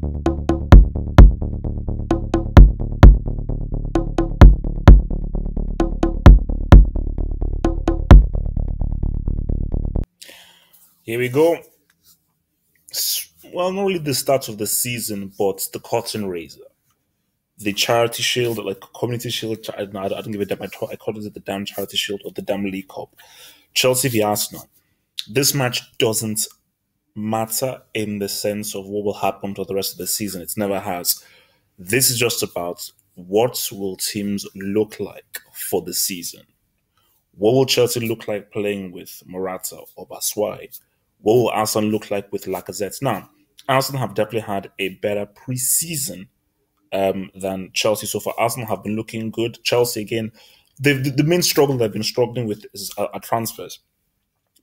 Here we go. Well, not really the start of the season, but the curtain raiser. The charity shield, like community shield. I don't give a damn. I call it the damn charity shield or the damn League Cup. Chelsea v Arsenal. This match doesn't matter in the sense of what will happen to the rest of the season. It never has. This is just about what will teams look like for the season. What will Chelsea look like playing with Morata or Baswai? What will Arsenal look like with Lacazette? Now, Arsenal have definitely had a better preseason than Chelsea so far. Arsenal have been looking good. Chelsea, again, the main struggle they've been struggling with is are transfers.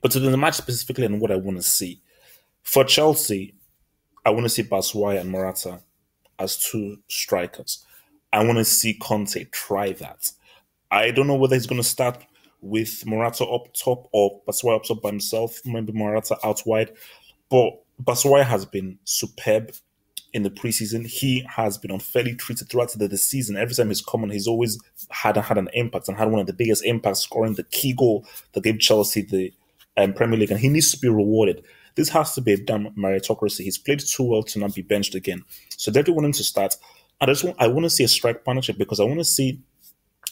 But to the match specifically and what I want to see. For Chelsea, I want to see Baswai and Morata as two strikers. I want to see Conte try that. I don't know whether he's going to start with Morata up top or Baswai up top by himself, maybe Morata out wide. But Baswai has been superb in the preseason. He has been unfairly treated throughout the season. Every time he's come on, he's always had an impact and had one of the biggest impacts, scoring the key goal that gave Chelsea the Premier League. And he needs to be rewarded. This has to be a damn meritocracy. He's played too well to not be benched again. So definitely want him to start. I want to see a strike partnership because I want to see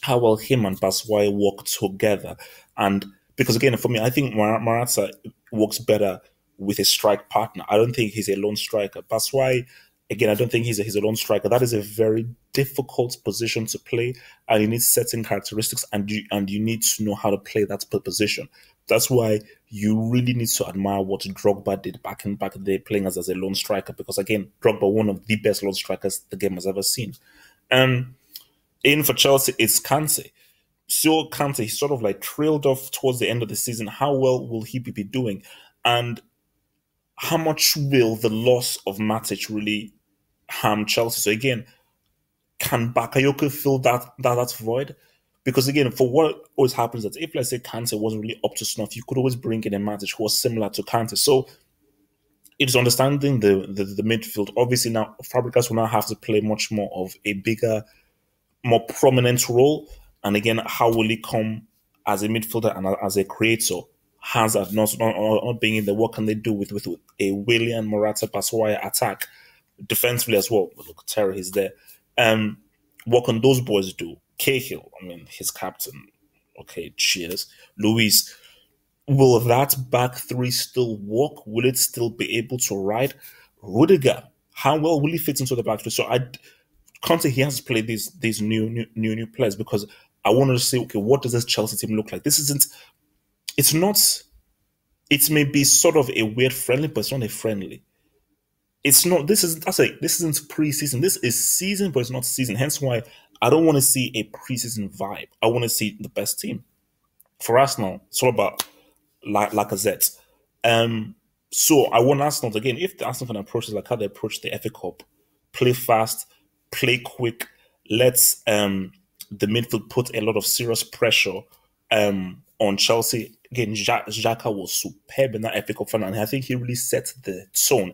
how well him and Baswai work together. And because again, for me, I think Morata works better with a strike partner. I don't think he's a lone striker. Baswai, again, I don't think he's a lone striker. That is a very difficult position to play, and you need certain characteristics, and you need to know how to play that position. That's why you really need to admire what Drogba did back in the day, playing as a lone striker. Because again, Drogba, one of the best lone strikers the game has ever seen. In for Chelsea, it's Kante. So Kante, he sort of like trailed off towards the end of the season. How well will he be doing? And how much will the loss of Matic really harm Chelsea? So again, can Bakayoko fill that void? Because again, for what always happens is that if let's say Kante wasn't really up to snuff, you could always bring in a Matic who was similar to Kante. So it's understanding the midfield. Obviously now Fabregas will now have to play much more of a bigger, more prominent role. And again, how will he come as a midfielder and as a creator? Hazard not being in there, what can they do with a Willian Morata Baswaya attack defensively as well? But look, Terry is there. What can those boys do? Cahill, I mean, his captain. Okay, cheers. Luis, will that back three still work? Will it still be able to ride? Rudiger, how well will he fit into the back three? So Conte, he has to play these new players because I wanted to say, okay, what does this Chelsea team look like? It's not, it may be sort of a weird friendly, but it's not a friendly. It's not, this isn't preseason. This is season, but it's not season. Hence why I don't want to see a preseason vibe. I want to see the best team. For Arsenal, it's all about Lacazette. So I want Arsenal again, if the Arsenal can approach it like how they approach the FA Cup, play fast, play quick, let's the midfield put a lot of serious pressure on Chelsea. Again, Xhaka was superb in that FA Cup final, and I think he really set the tone.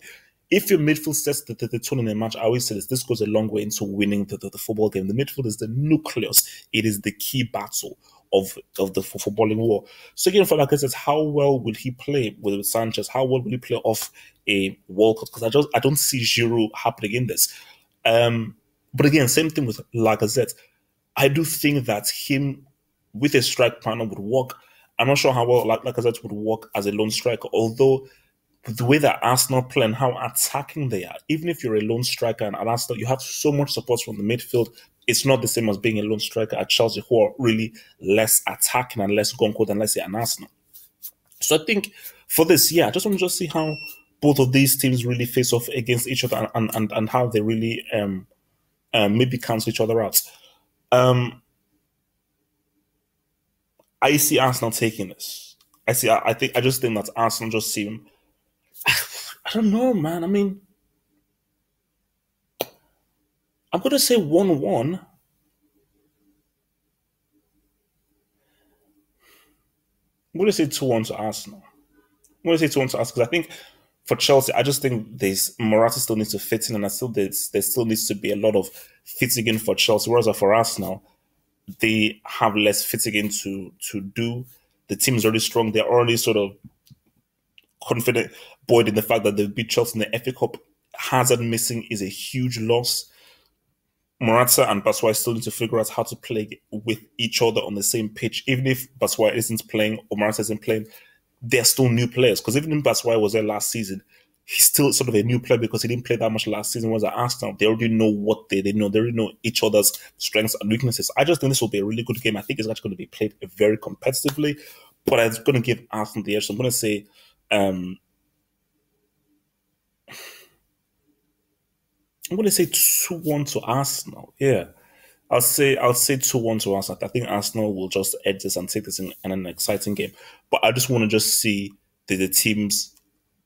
If your midfield sets the tone in a match, I always say this goes a long way into winning the football game. The midfield is the nucleus. It is the key battle of the footballing war. So again, for like I said, how well will he play with Sanchez? How well will he play off a World Cup? Because I don't see Giroud happening in this. But again, same thing with Lacazette. I do think that him with a strike partner would work. I'm not sure how well Lacazette would work as a lone striker, although the way that Arsenal play and how attacking they are, even if you're a lone striker and at Arsenal, you have so much support from the midfield. It's not the same as being a lone striker at Chelsea, who are really less attacking and less gonko than, let's say, an Arsenal. So I think for this, I just want to see how both of these teams really face off against each other and how they really maybe cancel each other out. I see Arsenal taking this. I just think that Arsenal just seem. I don't know, man. I mean, I'm gonna say 1-1. I'm gonna say 2-1 to Arsenal. I'm gonna say 2-1 to Arsenal because I think For Chelsea, I just think there's Morata still needs to fit in, and I still there still needs to be a lot of fitting in for Chelsea. Whereas for Arsenal, they have less fitting in to do. The team is already strong. They're already sort of confident, buoyed in the fact that they beat Chelsea in the FA Cup. Hazard missing is a huge loss. Morata and Batshuayi still need to figure out how to play with each other on the same pitch. Even if Batshuayi isn't playing or Morata isn't playing, they're still new players. Because even if Batshuayi was there last season, he's still sort of a new player because he didn't play that much last season. Whereas at Arsenal, they already know what they know. They already know each other's strengths and weaknesses. I just think this will be a really good game. I think it's actually going to be played very competitively, but I'm going to give Arsenal the edge. So I'm going to say um, I'm going to say 2-1 to Arsenal. Yeah. I'll say 2-1 to Arsenal. I think Arsenal will just edge this and take this in an exciting game. But I just want to just see the teams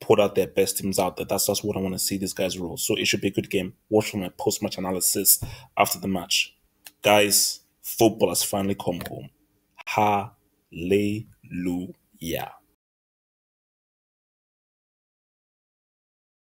put out their best teams out there. That's just what I want to see these guys roll. So it should be a good game. Watch for my post-match analysis after the match. Guys, football has finally come home. Hallelujah.